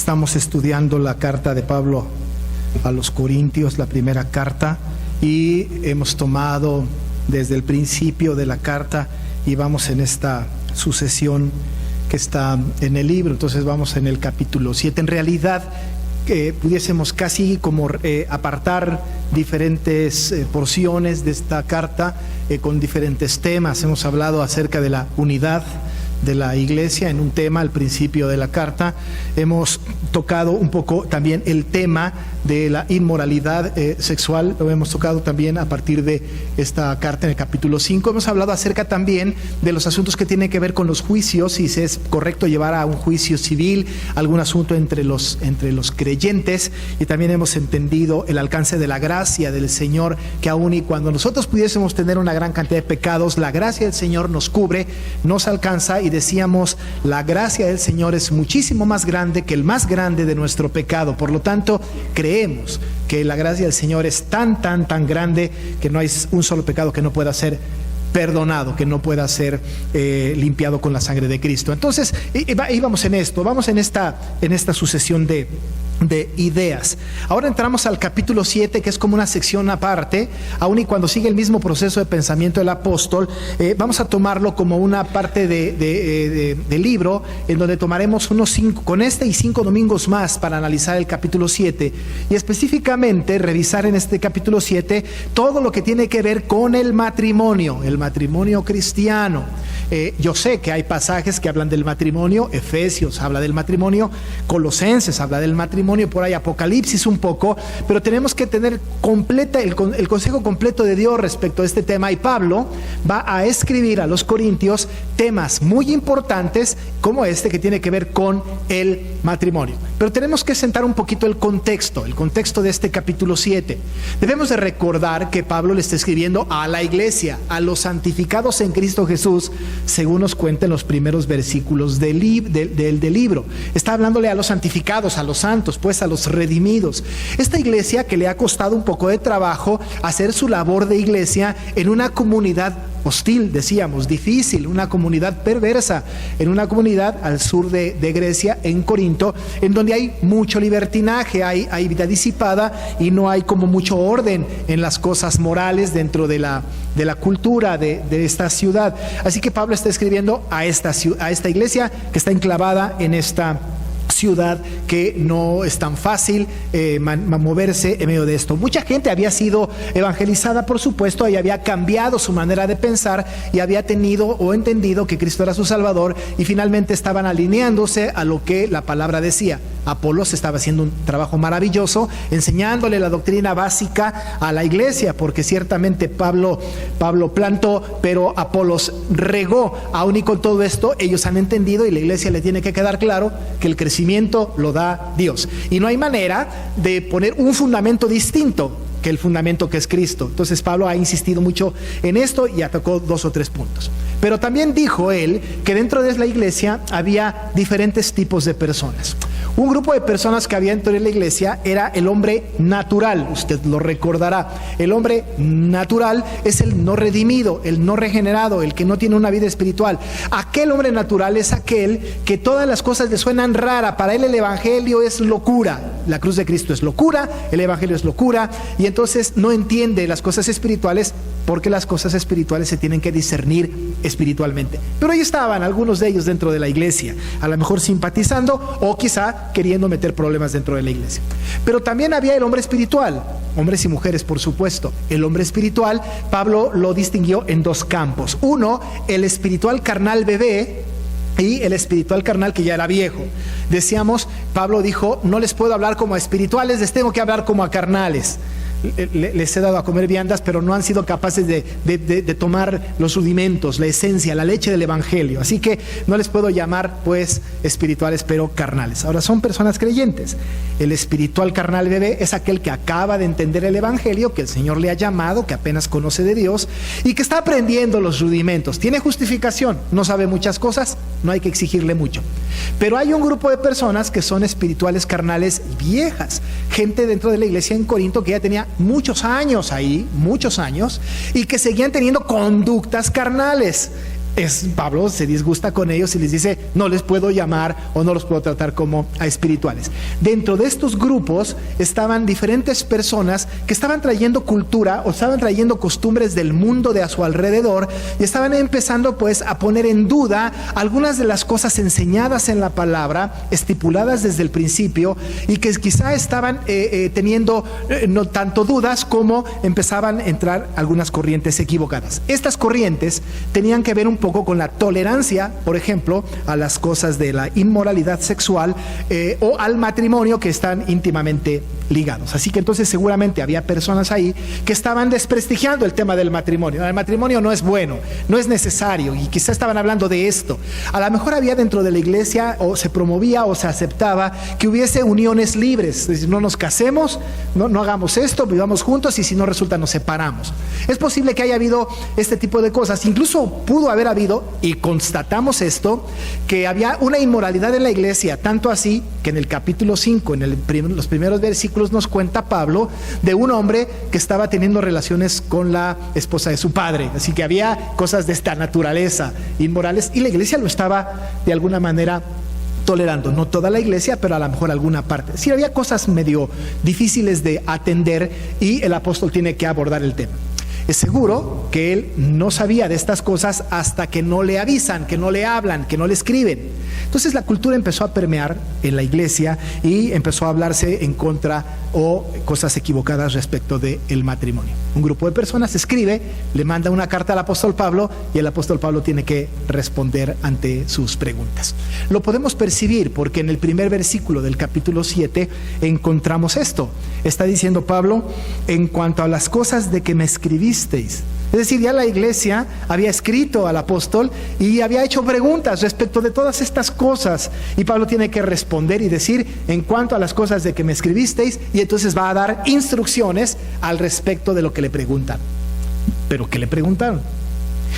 Estamos estudiando la carta de Pablo a los Corintios, la primera carta, y hemos tomado desde el principio de la carta y vamos en esta sucesión que está en el libro. Entonces vamos en el capítulo 7. En realidad pudiésemos casi como apartar diferentes porciones de esta carta con diferentes temas. Hemos hablado acerca de la unidad de la iglesia en un tema al principio de la carta. Hemos tocado un poco también el tema de la inmoralidad sexual, lo hemos tocado también a partir de esta carta en el capítulo 5. Hemos hablado acerca también de los asuntos que tienen que ver con los juicios, si es correcto llevar a un juicio civil algún asunto entre los creyentes, y también hemos entendido el alcance de la gracia del Señor, que aun y cuando nosotros pudiésemos tener una gran cantidad de pecados, la gracia del Señor nos cubre, nos alcanza, y decíamos, la gracia del Señor es muchísimo más grande que el más grande de nuestro pecado. Por lo tanto, creemos que la gracia del Señor es tan grande que no hay un solo pecado que no pueda ser perdonado, que no pueda ser limpiado con la sangre de Cristo. Entonces, íbamos en esto, vamos en esta sucesión de ideas. Ahora entramos al capítulo 7, que es como una sección aparte, aun y cuando sigue el mismo proceso de pensamiento del apóstol. Vamos a tomarlo como una parte de libro, en donde tomaremos unos 5, con este y 5 domingos más para analizar el capítulo 7, y específicamente revisar en este capítulo 7 todo lo que tiene que ver con el matrimonio cristiano. Yo sé que hay pasajes que hablan del matrimonio, Efesios habla del matrimonio, Colosenses habla del matrimonio, por ahí Apocalipsis un poco, pero tenemos que tener el consejo completo de Dios respecto a este tema, y Pablo va a escribir a los Corintios temas muy importantes como este que tiene que ver con el matrimonio. Pero tenemos que sentar un poquito el contexto de este capítulo 7. Debemos de recordar que Pablo le está escribiendo a la iglesia, a los santificados en Cristo Jesús, según nos cuentan los primeros versículos del libro. Está hablándole a los santificados, a los santos, pues a los redimidos. Esta iglesia que le ha costado un poco de trabajo hacer su labor de iglesia en una comunidad hostil, decíamos, difícil, una comunidad perversa, en una comunidad al sur de Grecia, en Corinto, en donde hay mucho libertinaje, hay vida disipada y no hay como mucho orden en las cosas morales dentro de la cultura de esta ciudad. Así que Pablo está escribiendo a esta iglesia que está enclavada en esta ciudad, que no es tan fácil moverse en medio de esto. Mucha gente había sido evangelizada, por supuesto, y había cambiado su manera de pensar, y había tenido o entendido que Cristo era su Salvador, y finalmente estaban alineándose a lo que la palabra decía. Apolos estaba haciendo un trabajo maravilloso enseñándole la doctrina básica a la iglesia, porque ciertamente Pablo plantó, pero Apolos regó. Aún y con todo esto, ellos han entendido, y la iglesia le tiene que quedar claro que el crecimiento lo da Dios, y no hay manera de poner un fundamento distinto que el fundamento que es Cristo. Entonces Pablo ha insistido mucho en esto y atacó 2 o 3 puntos. Pero también dijo él que dentro de la iglesia había diferentes tipos de personas. Un grupo de personas que había dentro de la iglesia era el hombre natural, usted lo recordará. El hombre natural es el no redimido, el no regenerado, el que no tiene una vida espiritual. Aquel hombre natural es aquel que todas las cosas le suenan rara. Para él el evangelio es locura, la cruz de Cristo es locura, el evangelio es locura, y entonces no entiende las cosas espirituales, porque las cosas espirituales se tienen que discernir espiritualmente. Pero ahí estaban algunos de ellos dentro de la iglesia, a lo mejor simpatizando o quizá queriendo meter problemas dentro de la iglesia. Pero también había el hombre espiritual, hombres y mujeres, por supuesto. El hombre espiritual, Pablo lo distinguió en 2 campos. Uno, el espiritual carnal bebé, y el espiritual carnal que ya era viejo. Decíamos, Pablo dijo, no les puedo hablar como a espirituales, les tengo que hablar como a carnales. Les he dado a comer viandas, pero no han sido capaces de tomar los rudimentos, la esencia, la leche del evangelio. Así que no les puedo llamar pues espirituales, pero carnales. Ahora son personas creyentes. El espiritual carnal bebé es aquel que acaba de entender el evangelio, que el Señor le ha llamado, que apenas conoce de Dios y que está aprendiendo los rudimentos. Tiene justificación, no sabe muchas cosas, no hay que exigirle mucho. Pero hay un grupo de personas que son espirituales carnales viejas, gente dentro de la iglesia en Corinto que ya tenía muchos años ahí, y que seguían teniendo conductas carnales. Pablo se disgusta con ellos y les dice, no les puedo llamar o no los puedo tratar como a espirituales. Dentro de estos grupos estaban diferentes personas que estaban trayendo cultura o estaban trayendo costumbres del mundo de a su alrededor y estaban empezando pues a poner en duda algunas de las cosas enseñadas en la palabra, estipuladas desde el principio, y que quizá estaban teniendo no tanto dudas como empezaban a entrar algunas corrientes equivocadas. Estas corrientes tenían que ver un poco con la tolerancia, por ejemplo, a las cosas de la inmoralidad sexual o al matrimonio, que están íntimamente ligados. Así que entonces seguramente había personas ahí que estaban desprestigiando el tema del matrimonio. El matrimonio no es bueno, no es necesario, y quizá estaban hablando de esto. A lo mejor había dentro de la iglesia, o se promovía o se aceptaba que hubiese uniones libres, es decir, no nos casemos, no hagamos esto, vivamos juntos, y si no resulta nos separamos. Es posible que haya habido este tipo de cosas. Incluso pudo haber habido, y constatamos esto, que había una inmoralidad en la iglesia, tanto así que en el capítulo 5, en los primeros versículos, nos cuenta Pablo de un hombre que estaba teniendo relaciones con la esposa de su padre. Así que había cosas de esta naturaleza inmorales, y la iglesia lo estaba de alguna manera tolerando. No toda la iglesia, pero a lo mejor alguna parte. Sí, había cosas medio difíciles de atender, y el apóstol tiene que abordar el tema. Es seguro que él no sabía de estas cosas hasta que no le avisan, que no le hablan, que no le escriben. Entonces la cultura empezó a permear en la iglesia y empezó a hablarse en contra o cosas equivocadas respecto del matrimonio. Un grupo de personas escribe, le manda una carta al apóstol Pablo, y el apóstol Pablo tiene que responder ante sus preguntas. Lo podemos percibir porque en el primer versículo del capítulo 7 encontramos esto. Está diciendo Pablo, en cuanto a las cosas de que me escribisteis. Es decir, ya la iglesia había escrito al apóstol y había hecho preguntas respecto de todas estas cosas, y Pablo tiene que responder y decir, en cuanto a las cosas de que me escribisteis, y entonces va a dar instrucciones al respecto de lo que le preguntan. ¿Pero qué le preguntaron?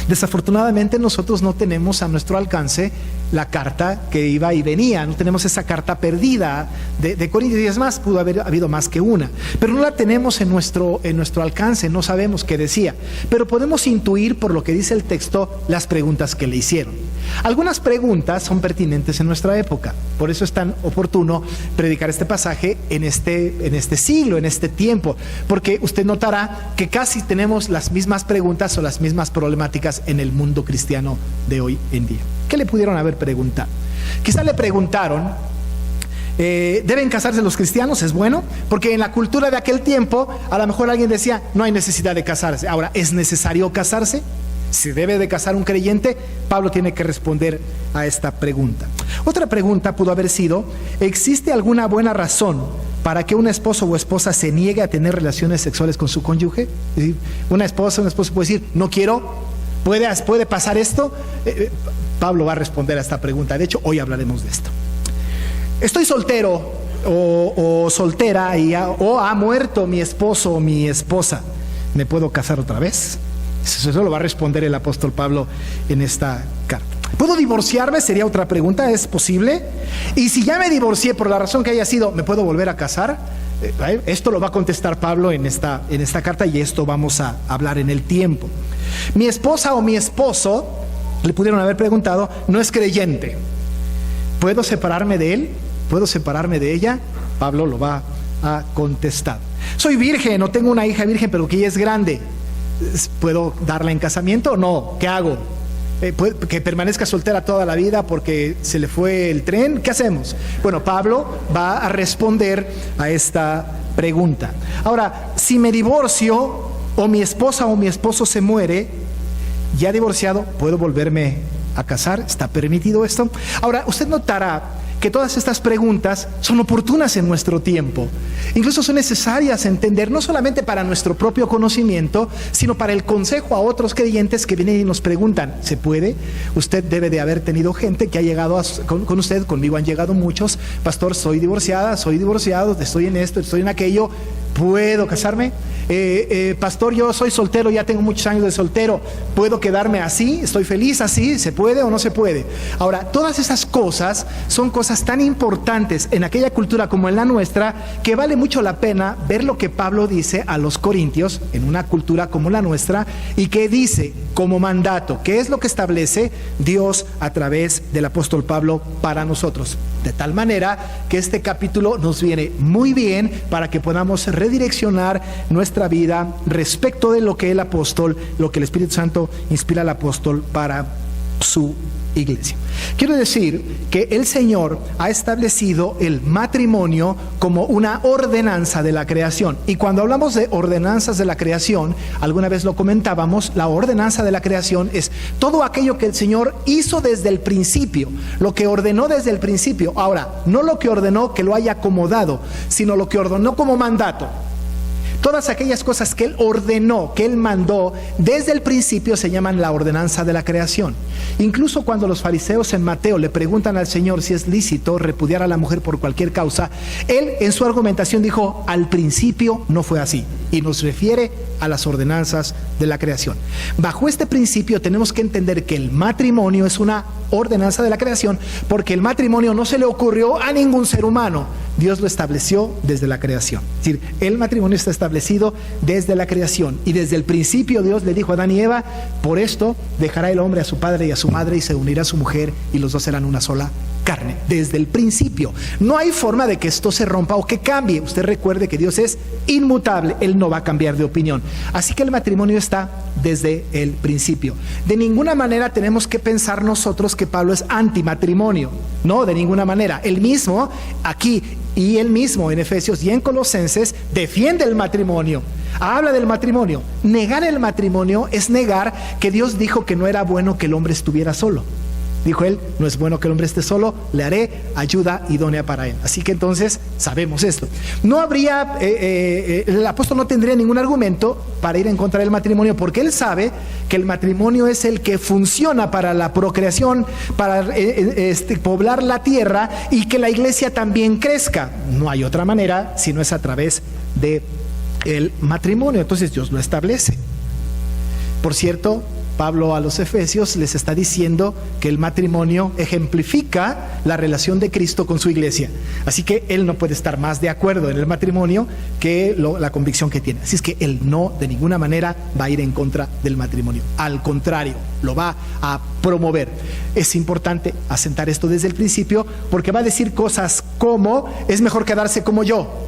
Desafortunadamente nosotros no tenemos a nuestro alcance la carta que iba y venía, no tenemos esa carta perdida de Corintios, y es más, pudo haber habido más que una, pero no la tenemos en nuestro alcance, no sabemos qué decía, pero podemos intuir por lo que dice el texto las preguntas que le hicieron. Algunas preguntas son pertinentes en nuestra época, por eso es tan oportuno predicar este pasaje en este siglo, en este tiempo, porque usted notará que casi tenemos las mismas preguntas o las mismas problemáticas en el mundo cristiano de hoy en día. ¿Qué le pudieron haber preguntado? Quizá le preguntaron, ¿deben casarse los cristianos? ¿Es bueno? Porque en la cultura de aquel tiempo, a lo mejor alguien decía, no hay necesidad de casarse. Ahora, ¿es necesario casarse? ¿Se debe de casar un creyente? Pablo tiene que responder a esta pregunta. Otra pregunta pudo haber sido, ¿existe alguna buena razón para que un esposo o esposa se niegue a tener relaciones sexuales con su cónyuge? Es decir, un esposo puede decir, no quiero. ¿Puede pasar esto? Pablo va a responder a esta pregunta. De hecho, hoy hablaremos de esto. Estoy soltero o soltera o ha muerto mi esposo o mi esposa. ¿Me puedo casar otra vez? Eso lo va a responder el apóstol Pablo en esta carta. ¿Puedo divorciarme? Sería otra pregunta. ¿Es posible? Y si ya me divorcié por la razón que haya sido, ¿me puedo volver a casar? Esto lo va a contestar Pablo en esta carta, y esto vamos a hablar en el tiempo. Mi esposa o mi esposo, le pudieron haber preguntado, no es creyente. ¿Puedo separarme de él? ¿Puedo separarme de ella? Pablo lo va a contestar. Soy virgen, o tengo una hija virgen, pero que ella es grande. ¿Puedo darla en casamiento o no? ¿Qué hago? ¿Que permanezca soltera toda la vida porque se le fue el tren? ¿Qué hacemos? Bueno, Pablo va a responder a esta pregunta. Ahora, si me divorcio o mi esposa o mi esposo se muere, ya divorciado, ¿puedo volverme a casar? ¿Está permitido esto? Ahora, usted notará que todas estas preguntas son oportunas en nuestro tiempo. Incluso son necesarias entender, no solamente para nuestro propio conocimiento, sino para el consejo a otros creyentes que vienen y nos preguntan, ¿se puede? Usted debe de haber tenido gente que ha llegado con usted, conmigo han llegado muchos, pastor, soy divorciada, soy divorciado, estoy en esto, estoy en aquello, ¿puedo casarme? Pastor, yo soy soltero, ya tengo muchos años de soltero, ¿puedo quedarme así? ¿Estoy feliz así? ¿Se puede o no se puede? Ahora, todas esas cosas son cosas cosas tan importantes en aquella cultura como en la nuestra, que vale mucho la pena ver lo que Pablo dice a los corintios en una cultura como la nuestra, y que dice como mandato, que es lo que establece Dios a través del apóstol Pablo para nosotros. De tal manera que este capítulo nos viene muy bien para que podamos redireccionar nuestra vida respecto de lo que el apóstol, lo que el Espíritu Santo inspira al apóstol para su iglesia. Quiero decir que el Señor ha establecido el matrimonio como una ordenanza de la creación. Y cuando hablamos de ordenanzas de la creación, alguna vez lo comentábamos, la ordenanza de la creación es todo aquello que el Señor hizo desde el principio, lo que ordenó desde el principio. Ahora, no lo que ordenó que lo haya acomodado, sino lo que ordenó como mandato. Todas aquellas cosas que Él ordenó, que Él mandó desde el principio, se llaman la ordenanza de la creación. Incluso cuando los fariseos en Mateo le preguntan al Señor si es lícito repudiar a la mujer por cualquier causa, Él en su argumentación dijo, al principio no fue así, y nos refiere a las ordenanzas de la creación. Bajo este principio tenemos que entender que el matrimonio es una ordenanza de la creación, porque el matrimonio no se le ocurrió a ningún ser humano, Dios lo estableció desde la creación. Es decir, el matrimonio está establecido desde la creación, y desde el principio Dios le dijo a Adán y Eva, por esto dejará el hombre a su padre y a su madre y se unirá a su mujer y los dos serán una sola carne. Desde el principio no hay forma de que esto se rompa o que cambie. Usted recuerde que Dios es inmutable, Él no va a cambiar de opinión. Así que el matrimonio está desde el principio. De ninguna manera tenemos que pensar nosotros que Pablo es antimatrimonio, no, de ninguna manera. Él mismo aquí y él mismo en Efesios y en Colosenses defiende el matrimonio, habla del matrimonio. Negar el matrimonio es negar que Dios dijo que no era bueno que el hombre estuviera solo. Dijo Él, no es bueno que el hombre esté solo, le haré ayuda idónea para él. Así que entonces sabemos esto. No habría, el apóstol no tendría ningún argumento para ir en contra del matrimonio, porque él sabe que el matrimonio es el que funciona para la procreación, para poblar la tierra y que la iglesia también crezca. No hay otra manera si no es a través del matrimonio. Entonces Dios lo establece. Por cierto, Pablo a los Efesios les está diciendo que el matrimonio ejemplifica la relación de Cristo con su iglesia. Así que él no puede estar más de acuerdo en el matrimonio que la convicción que tiene. Así es que él no de ninguna manera va a ir en contra del matrimonio. Al contrario, lo va a promover. Es importante asentar esto desde el principio, porque va a decir cosas como, es mejor quedarse como yo.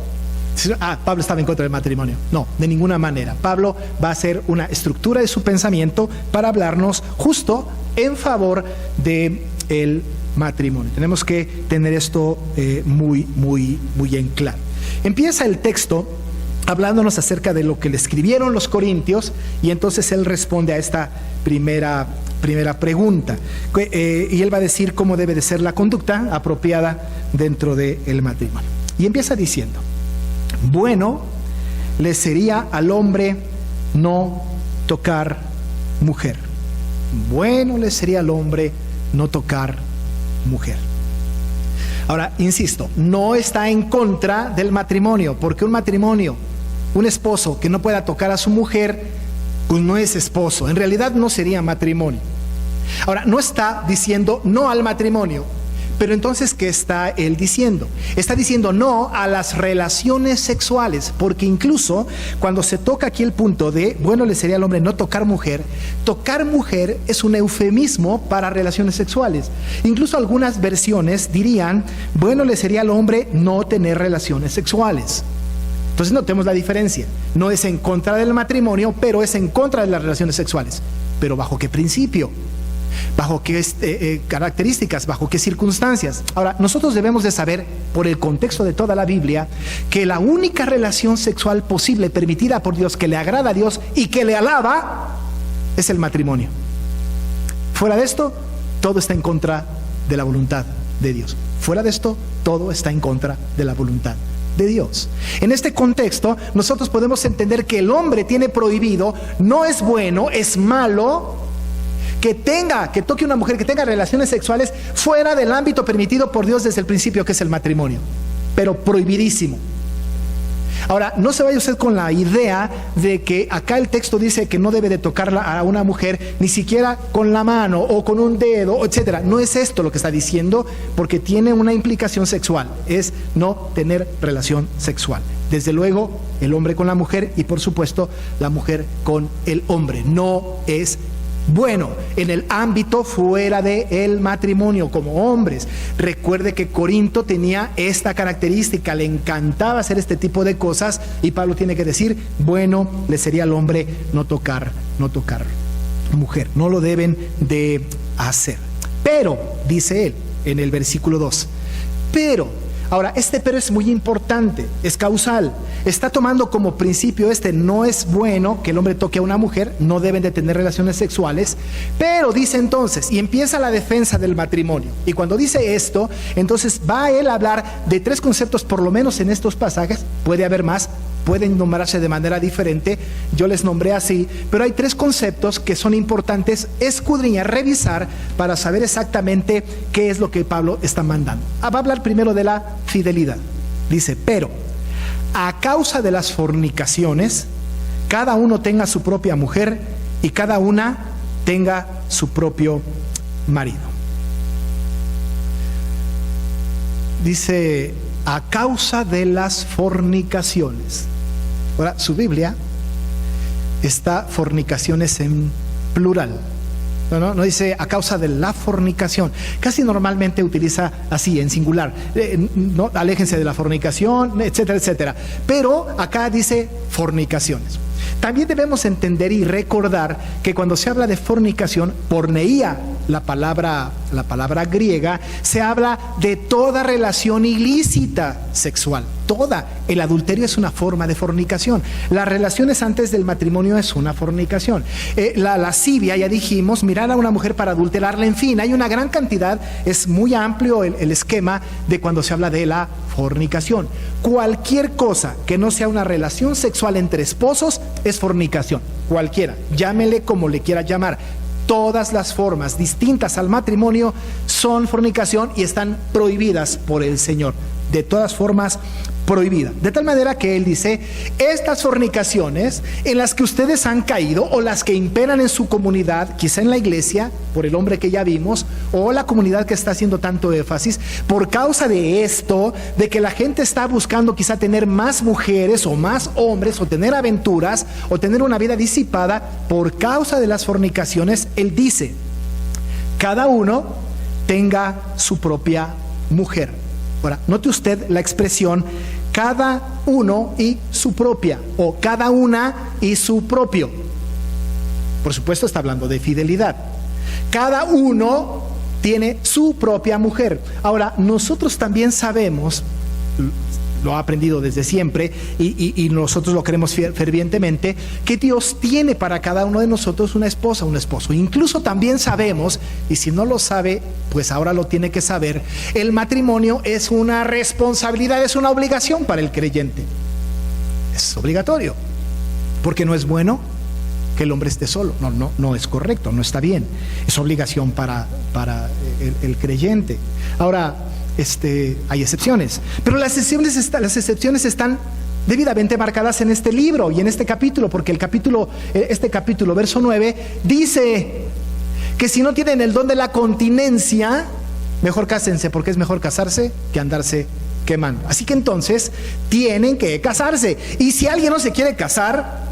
Pablo estaba en contra del matrimonio. No, de ninguna manera. Pablo va a hacer una estructura de su pensamiento para hablarnos justo en favor del matrimonio. Tenemos que tener esto muy en claro. Empieza el texto hablándonos acerca de lo que le escribieron los corintios, y entonces él responde a esta primera pregunta, y él va a decir cómo debe de ser la conducta apropiada dentro del matrimonio. Y empieza diciendo: bueno le sería al hombre no tocar mujer. Bueno le sería al hombre no tocar mujer. Ahora, insisto, no está en contra del matrimonio, porque un matrimonio, un esposo que no pueda tocar a su mujer, pues no es esposo. En realidad no sería matrimonio. Ahora, no está diciendo no al matrimonio. Pero entonces, ¿qué está él diciendo? Está diciendo no a las relaciones sexuales, porque incluso cuando se toca aquí el punto de, bueno, le sería al hombre no tocar mujer es un eufemismo para relaciones sexuales. Incluso algunas versiones dirían, bueno, le sería al hombre no tener relaciones sexuales. Entonces notemos la diferencia. No es en contra del matrimonio, pero es en contra de las relaciones sexuales. ¿Pero bajo qué principio? ¿Bajo qué características? ¿Bajo qué circunstancias? Ahora, nosotros debemos de saber, por el contexto de toda la Biblia, que la única relación sexual posible, permitida por Dios, que le agrada a Dios y que le alaba, es el matrimonio. Fuera de esto, todo está en contra de la voluntad de Dios. Fuera de esto, todo está en contra de la voluntad de Dios. En este contexto, nosotros podemos entender que el hombre tiene prohibido, no es bueno, es malo, que toque una mujer, que tenga relaciones sexuales fuera del ámbito permitido por Dios desde el principio, que es el matrimonio, pero prohibidísimo. Ahora, no se vaya usted con la idea de que acá el texto dice que no debe de tocarla a una mujer ni siquiera con la mano o con un dedo, etcétera. No es esto lo que está diciendo, porque tiene una implicación sexual, es no tener relación sexual. Desde luego, el hombre con la mujer y por supuesto la mujer con el hombre. No es bueno en el ámbito fuera del matrimonio como hombres. Recuerde que Corinto tenía esta característica, le encantaba hacer este tipo de cosas, y Pablo tiene que decir, bueno, le sería al hombre no tocar mujer, no lo deben de hacer. Pero, dice él en el versículo 2, pero, ahora, este pero es muy importante, es causal. Está tomando como principio no es bueno que el hombre toque a una mujer, no deben de tener relaciones sexuales, pero dice entonces, y empieza la defensa del matrimonio. Y cuando dice esto, entonces va él a hablar de 3 conceptos, por lo menos en estos pasajes, puede haber más, pueden nombrarse de manera diferente, yo les nombré así, pero hay 3 conceptos que son importantes escudriñar, revisar, para saber exactamente qué es lo que Pablo está mandando. Va a hablar primero de la fidelidad. Dice, pero a causa de las fornicaciones, cada uno tenga su propia mujer y cada una tenga su propio marido. Dice, a causa de las fornicaciones. Ahora, su Biblia está fornicaciones en plural. No dice a causa de la fornicación. Casi normalmente utiliza así, en singular. No, aléjense de la fornicación, etcétera, etcétera. Pero acá dice fornicaciones. También debemos entender y recordar que cuando se habla de fornicación, porneía, la palabra griega, se habla de toda relación ilícita sexual. Toda. El adulterio es una forma de fornicación. Las relaciones antes del matrimonio es una fornicación. La lascivia, ya dijimos, mirar a una mujer para adulterarla, en fin, hay una gran cantidad, es muy amplio el esquema de cuando se habla de la fornicación. Cualquier cosa que no sea una relación sexual entre esposos es fornicación. Cualquiera, llámele como le quiera llamar. Todas las formas distintas al matrimonio son fornicación y están prohibidas por el Señor. De todas formas, prohibida. De tal manera que él dice, estas fornicaciones en las que ustedes han caído, o las que imperan en su comunidad, quizá en la iglesia, por el hombre que ya vimos, o la comunidad que está haciendo tanto énfasis, por causa de esto, de que la gente está buscando quizá tener más mujeres o más hombres, o tener aventuras, o tener una vida disipada, por causa de las fornicaciones, él dice, cada uno tenga su propia mujer. Ahora, note usted la expresión cada uno y su propia, o cada una y su propio. Por supuesto está hablando de fidelidad. Cada uno tiene su propia mujer. Ahora, nosotros también sabemos, lo ha aprendido desde siempre y nosotros lo creemos fervientemente, que Dios tiene para cada uno de nosotros una esposa, un esposo. Incluso también sabemos, y si no lo sabe, pues ahora lo tiene que saber, el matrimonio es una responsabilidad, es una obligación para el creyente. Es obligatorio, porque no es bueno que el hombre esté solo. No es correcto, no está bien. Es obligación para el creyente. Ahora, hay excepciones, pero las excepciones están debidamente marcadas en este libro y en este capítulo, porque este capítulo, verso 9, dice que si no tienen el don de la continencia, mejor cásense, porque es mejor casarse que andarse quemando. Así que entonces tienen que casarse, y si alguien no se quiere casar,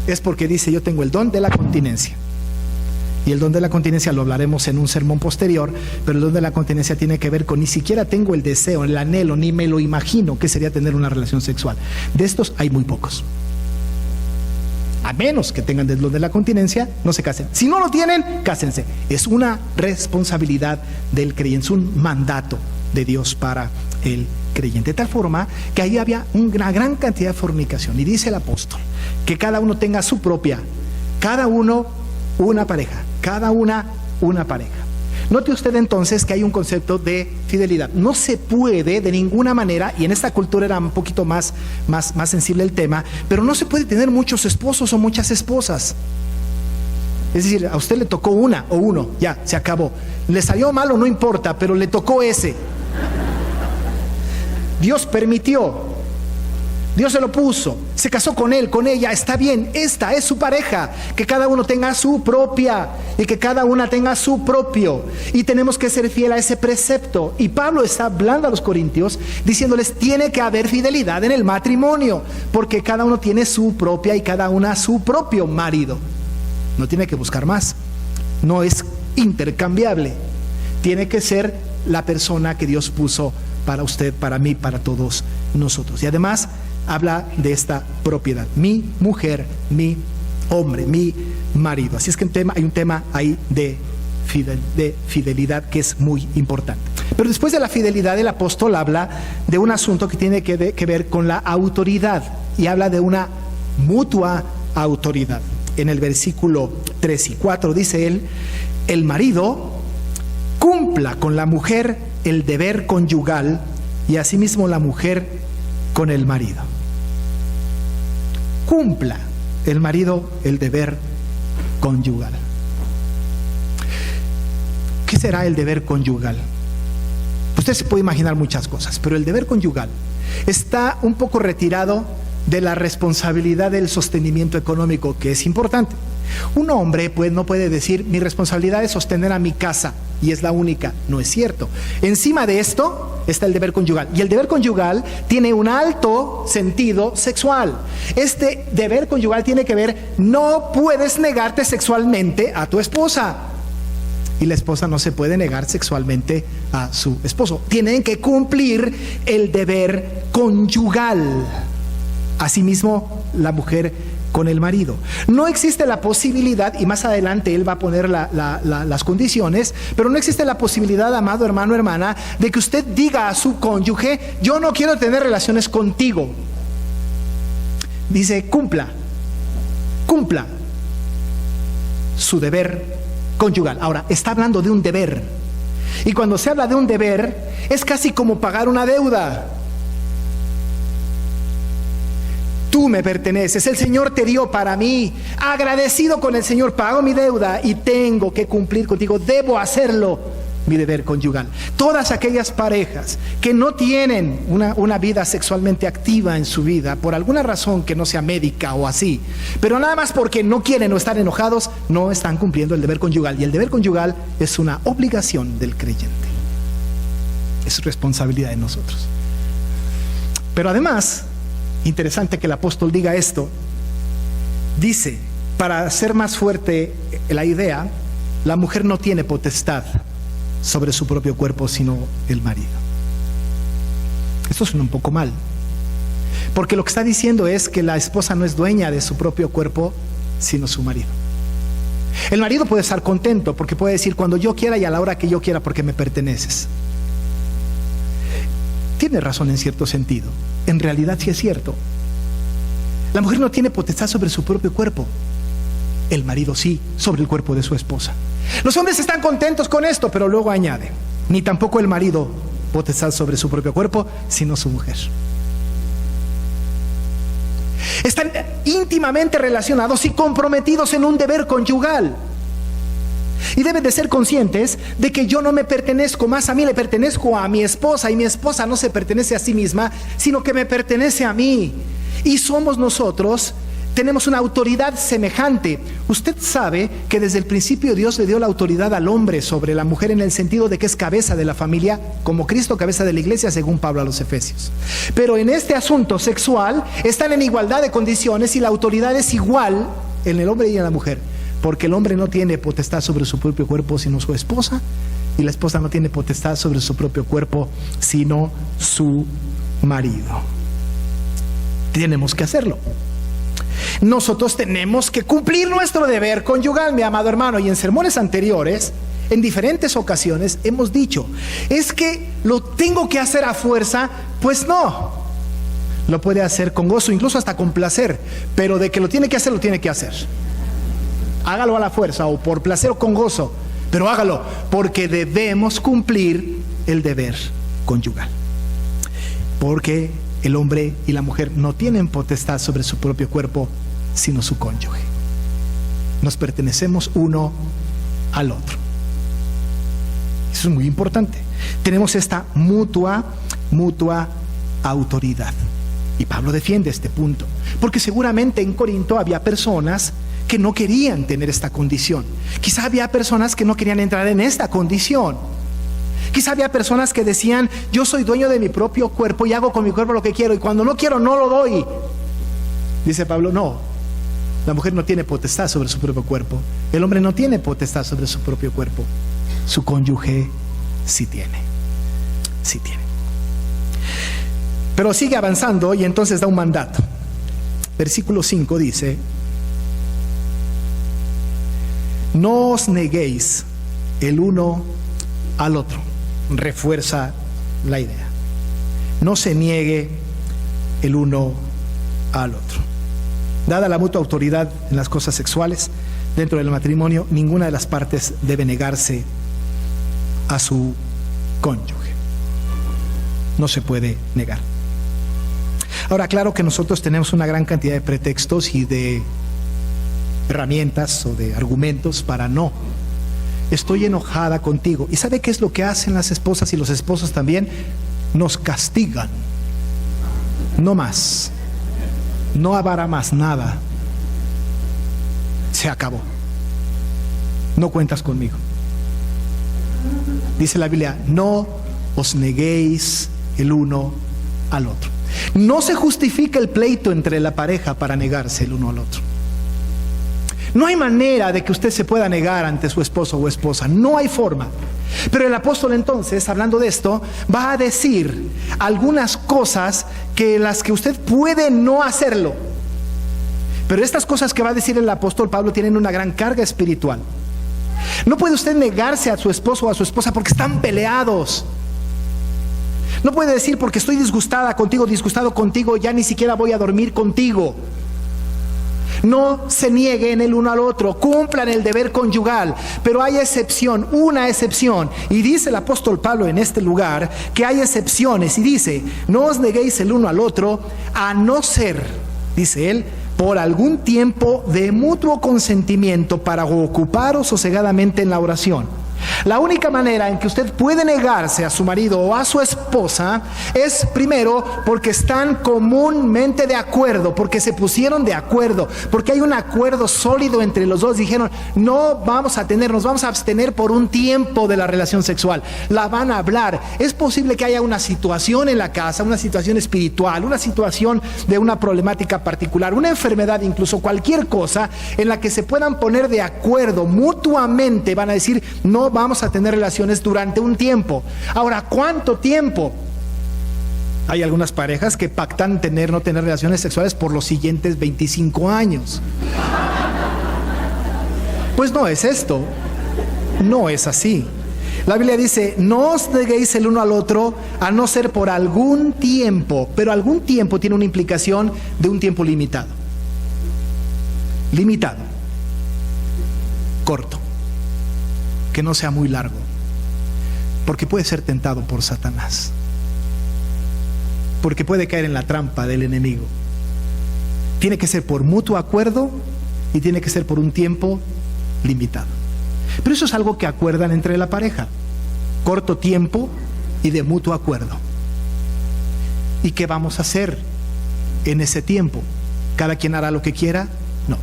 es porque dice, yo tengo el don de la continencia. Y el don de la continencia lo hablaremos en un sermón posterior, pero el don de la continencia tiene que ver con ni siquiera tengo el deseo, el anhelo, ni me lo imagino que sería tener una relación sexual. De estos hay muy pocos. A menos que tengan el don de la continencia, no se casen. Si no lo tienen, cásense. Es una responsabilidad del creyente, es un mandato de Dios para el creyente. De tal forma que ahí había una gran cantidad de fornicación. Y dice el apóstol que cada uno tenga su propia, cada uno una pareja, cada una pareja. Note usted entonces que hay un concepto de fidelidad. No se puede de ninguna manera, y en esta cultura era un poquito más sensible el tema, pero no se puede tener muchos esposos o muchas esposas. Es decir, a usted le tocó una o uno, ya, se acabó. Le salió mal o no importa, pero le tocó ese. Dios permitió. Dios se lo puso, se casó con él, con ella, está bien, esta es su pareja, que cada uno tenga su propia y que cada una tenga su propio, y tenemos que ser fiel a ese precepto. Y Pablo está hablando a los corintios diciéndoles: tiene que haber fidelidad en el matrimonio, porque cada uno tiene su propia y cada una su propio marido. No tiene que buscar más, no es intercambiable, tiene que ser la persona que Dios puso para usted, para mí, para todos nosotros. Y además habla de esta propiedad: mi mujer, mi hombre, mi marido. Así es que hay un tema ahí de fidelidad que es muy importante. Pero después de la fidelidad, el apóstol habla de un asunto que tiene que ver con la autoridad, y habla de una mutua autoridad. En el versículo 3 y 4 dice él: el marido cumpla con la mujer el deber conyugal, y asimismo la mujer con el marido. Cumpla el marido el deber conyugal. ¿Qué será el deber conyugal? Usted se puede imaginar muchas cosas, pero el deber conyugal está un poco retirado de la responsabilidad del sostenimiento económico, que es importante. Un hombre no puede decir: mi responsabilidad es sostener a mi casa y es la única. No es cierto. Encima de esto está el deber conyugal, y el deber conyugal tiene un alto sentido sexual. Este deber conyugal tiene que ver: no puedes negarte sexualmente a tu esposa, y la esposa no se puede negar sexualmente a su esposo. Tienen que cumplir el deber conyugal. Asimismo, la mujer con el marido. No existe la posibilidad, y más adelante él va a poner las condiciones, pero no existe la posibilidad, amado hermano, hermana, de que usted diga a su cónyuge: yo no quiero tener relaciones contigo. Dice: cumpla su deber conyugal. Ahora, está hablando de un deber, y cuando se habla de un deber, es casi como pagar una deuda. Tú me perteneces, el Señor te dio para mí. Agradecido con el Señor, pago mi deuda y tengo que cumplir contigo, debo hacerlo, mi deber conyugal. Todas aquellas parejas que no tienen una vida sexualmente activa en su vida, por alguna razón que no sea médica o así, pero nada más porque no quieren o están enojados, no están cumpliendo el deber conyugal. Y el deber conyugal es una obligación del creyente, es responsabilidad de nosotros. Pero además, interesante que el apóstol diga esto. Dice, para hacer más fuerte la idea, la mujer no tiene potestad sobre su propio cuerpo sino el marido. Esto suena un poco mal, porque lo que está diciendo es que la esposa no es dueña de su propio cuerpo sino su marido. El marido puede estar contento porque puede decir: cuando yo quiera y a la hora que yo quiera, porque me perteneces. Tiene razón en cierto sentido. En realidad sí es cierto. La mujer no tiene potestad sobre su propio cuerpo. El marido sí, sobre el cuerpo de su esposa. Los hombres están contentos con esto, pero luego añade: ni tampoco el marido potestad sobre su propio cuerpo, sino su mujer. Están íntimamente relacionados y comprometidos en un deber conyugal. Y deben de ser conscientes de que yo no me pertenezco más a mí, le pertenezco a mi esposa, y mi esposa no se pertenece a sí misma, sino que me pertenece a mí. Y somos nosotros, tenemos una autoridad semejante. Usted sabe que desde el principio Dios le dio la autoridad al hombre sobre la mujer, en el sentido de que es cabeza de la familia, como Cristo cabeza de la iglesia, según Pablo a los Efesios. Pero en este asunto sexual están en igualdad de condiciones, y la autoridad es igual en el hombre y en la mujer. Porque el hombre no tiene potestad sobre su propio cuerpo sino su esposa, y la esposa no tiene potestad sobre su propio cuerpo sino su marido. Tenemos que hacerlo. Nosotros tenemos que cumplir nuestro deber conyugal, mi amado hermano. Y en sermones anteriores, en diferentes ocasiones, hemos dicho: es que lo tengo que hacer a fuerza. Pues no, lo puede hacer con gozo, incluso hasta con placer, pero de que lo tiene que hacer, lo tiene que hacer. Hágalo a la fuerza, o por placer o con gozo, pero hágalo, porque debemos cumplir el deber conyugal. Porque el hombre y la mujer no tienen potestad sobre su propio cuerpo, sino su cónyuge. Nos pertenecemos uno al otro. Eso es muy importante. Tenemos esta mutua autoridad. Y Pablo defiende este punto, porque seguramente en Corinto había personas que no querían tener esta condición. Quizá había personas que no querían entrar en esta condición. Quizá había personas que decían: yo soy dueño de mi propio cuerpo y hago con mi cuerpo lo que quiero, y cuando no quiero no lo doy. Dice Pablo: no, la mujer no tiene potestad sobre su propio cuerpo, el hombre no tiene potestad sobre su propio cuerpo, su cónyuge sí tiene, sí tiene. Pero sigue avanzando y entonces da un mandato. Versículo 5 dice: no os neguéis el uno al otro. Refuerza la idea. No se niegue el uno al otro. Dada la mutua autoridad en las cosas sexuales dentro del matrimonio, ninguna de las partes debe negarse a su cónyuge. No se puede negar. Ahora, claro que nosotros tenemos una gran cantidad de pretextos y de herramientas o de argumentos para no. Estoy enojada contigo. ¿Y sabe qué es lo que hacen las esposas y los esposos también? Nos castigan. No más. No habrá más nada. Se acabó. No cuentas conmigo. Dice la Biblia: no os neguéis el uno al otro. No se justifica el pleito entre la pareja para negarse el uno al otro. No hay manera de que usted se pueda negar ante su esposo o esposa. No hay forma. Pero el apóstol entonces, hablando de esto, va a decir algunas cosas que las que usted puede no hacerlo. Pero estas cosas que va a decir el apóstol Pablo tienen una gran carga espiritual. No puede usted negarse a su esposo o a su esposa porque están peleados. No puede decir: porque estoy disgustada contigo, disgustado contigo, ya ni siquiera voy a dormir contigo. No se nieguen el uno al otro, cumplan el deber conyugal, pero hay excepción, una excepción, y dice el apóstol Pablo en este lugar que hay excepciones, y dice: no os neguéis el uno al otro, a no ser, dice él, por algún tiempo de mutuo consentimiento para ocuparos sosegadamente en la oración. La única manera en que usted puede negarse a su marido o a su esposa es, primero, porque están comúnmente de acuerdo, porque se pusieron de acuerdo, porque hay un acuerdo sólido entre los dos. Dijeron: no vamos a tener, nos vamos a abstener por un tiempo de la relación sexual. La van a hablar. Es posible que haya una situación en la casa, una situación espiritual, una situación de una problemática particular, una enfermedad, incluso cualquier cosa en la que se puedan poner de acuerdo mutuamente. Van a decir: no vamos a tener relaciones durante un tiempo. Ahora, ¿cuánto tiempo? Hay algunas parejas que pactan no tener relaciones sexuales por los siguientes 25 años. Pues no es esto. No es así. La Biblia dice: no os neguéis el uno al otro, a no ser por algún tiempo. Pero algún tiempo tiene una implicación de un tiempo limitado. Limitado. Corto. Que no sea muy largo, porque puede ser tentado por Satanás, porque puede caer en la trampa del enemigo. Tiene que ser por mutuo acuerdo y tiene que ser por un tiempo limitado. Pero eso es algo que acuerdan entre la pareja: corto tiempo y de mutuo acuerdo. ¿Y qué vamos a hacer en ese tiempo? ¿Cada quien hará lo que quiera? No.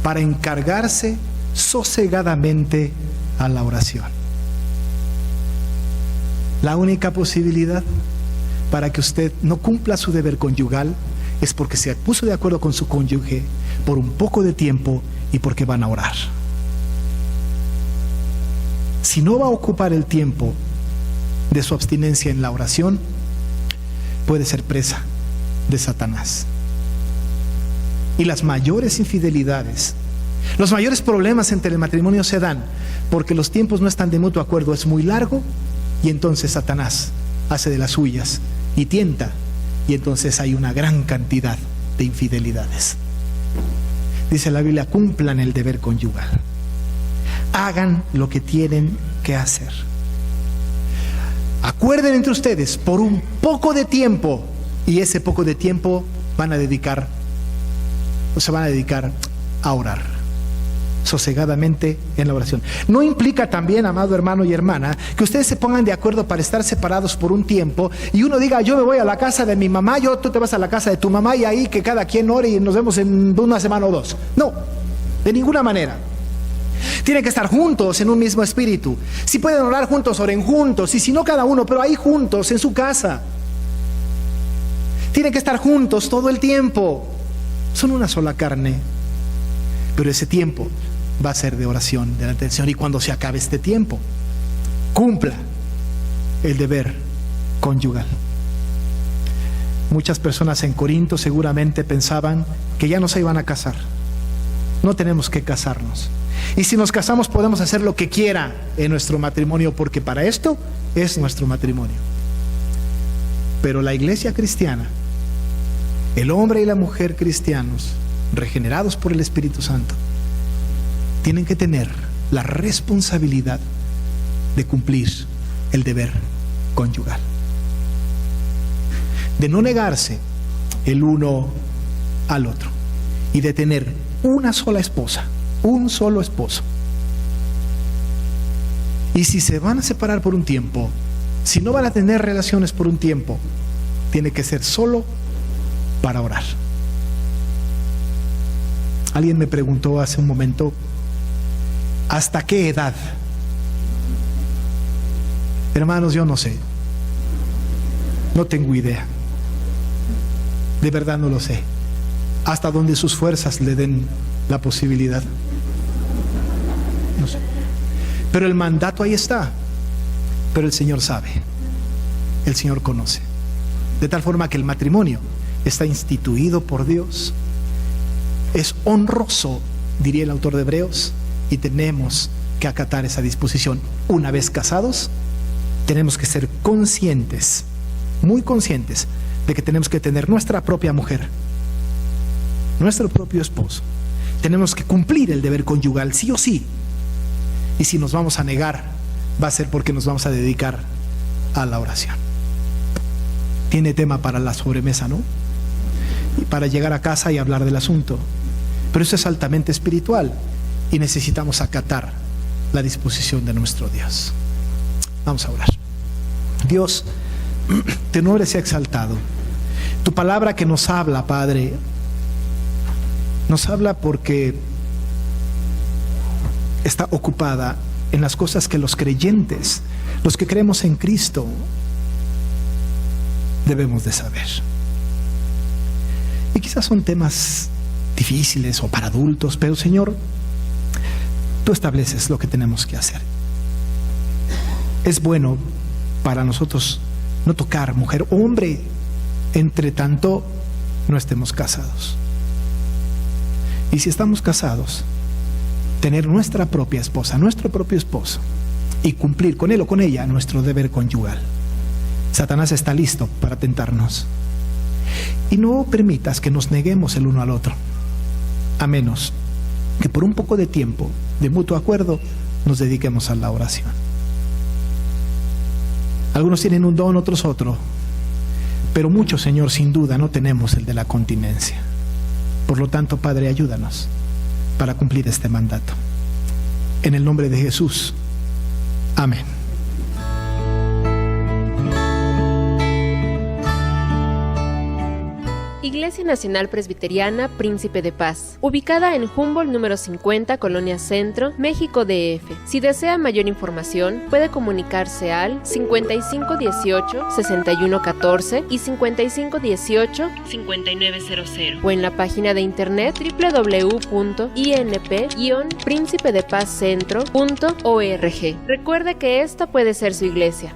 Para encargarse sosegadamente a la oración. La única posibilidad para que usted no cumpla su deber conyugal es porque se puso de acuerdo con su cónyuge por un poco de tiempo y porque van a orar. Si no va a ocupar el tiempo de su abstinencia en la oración, puede ser presa de Satanás. Y las mayores infidelidades, los mayores problemas entre el matrimonio se dan porque los tiempos no están de mutuo acuerdo, es muy largo, y entonces Satanás hace de las suyas y tienta, y entonces hay una gran cantidad de infidelidades. Dice la Biblia: cumplan el deber conyugal, hagan lo que tienen que hacer, acuerden entre ustedes por un poco de tiempo, y ese poco de tiempo se van a dedicar a orar. sosegadamente en la oración. No implica también, amado hermano y hermana, que ustedes se pongan de acuerdo para estar separados por un tiempo y uno diga, yo me voy a la casa de mi mamá, tú te vas a la casa de tu mamá y ahí que cada quien ore y nos vemos en una semana o dos. No, de ninguna manera. Tienen que estar juntos en un mismo espíritu. Si pueden orar juntos, oren juntos, y si no cada uno, pero ahí juntos en su casa. Tienen que estar juntos todo el tiempo. Son una sola carne. Pero ese tiempo va a ser de oración delante del Señor. Y cuando se acabe este tiempo, cumpla el deber conyugal. Muchas personas en Corinto seguramente pensaban que ya no se iban a casar. No tenemos que casarnos. Y si nos casamos podemos hacer lo que quiera en nuestro matrimonio, porque para esto es nuestro matrimonio. Pero la iglesia cristiana, el hombre y la mujer cristianos, regenerados por el Espíritu Santo, tienen que tener la responsabilidad de cumplir el deber conyugal, de no negarse el uno al otro y de tener una sola esposa, un solo esposo. Y si se van a separar por un tiempo, si no van a tener relaciones por un tiempo, tiene que ser solo para orar. Alguien me preguntó hace un momento, ¿hasta qué edad? Hermanos, yo no sé. No tengo idea. De verdad no lo sé. Hasta donde sus fuerzas le den la posibilidad. No sé. Pero el mandato ahí está. Pero el Señor sabe. El Señor conoce. De tal forma que el matrimonio está instituido por Dios. Es honroso, diría el autor de Hebreos, y tenemos que acatar esa disposición. Una vez casados, tenemos que ser conscientes, muy conscientes, de que tenemos que tener nuestra propia mujer, nuestro propio esposo. Tenemos que cumplir el deber conyugal, sí o sí. Y si nos vamos a negar, va a ser porque nos vamos a dedicar a la oración. Tiene tema para la sobremesa, ¿no? Y para llegar a casa y hablar del asunto. Pero eso es altamente espiritual y necesitamos acatar la disposición de nuestro Dios. Vamos a orar. Dios, tu nombre sea exaltado. Tu palabra que nos habla, Padre, nos habla porque está ocupada en las cosas que los creyentes, los que creemos en Cristo, debemos de saber. Y quizás son temas difíciles o para adultos, pero Señor, tú estableces lo que tenemos que hacer. Es bueno para nosotros no tocar mujer o hombre, entre tanto no estemos casados. Y si estamos casados, tener nuestra propia esposa, nuestro propio esposo, y cumplir con él o con ella nuestro deber conyugal. Satanás está listo para tentarnos. Y no permitas que nos neguemos el uno al otro, a menos que por un poco de tiempo, de mutuo acuerdo, nos dediquemos a la oración. Algunos tienen un don, otros otro, pero muchos, Señor, sin duda no tenemos el de la continencia. Por lo tanto, Padre, ayúdanos para cumplir este mandato. En el nombre de Jesús. Amén. Iglesia Nacional Presbiteriana Príncipe de Paz, ubicada en Humboldt número 50, Colonia Centro, México DF. Si desea mayor información, puede comunicarse al 5518-6114 y 5518-5900 o en la página de internet www.inp-príncipedepazcentro.org. Recuerde que esta puede ser su iglesia.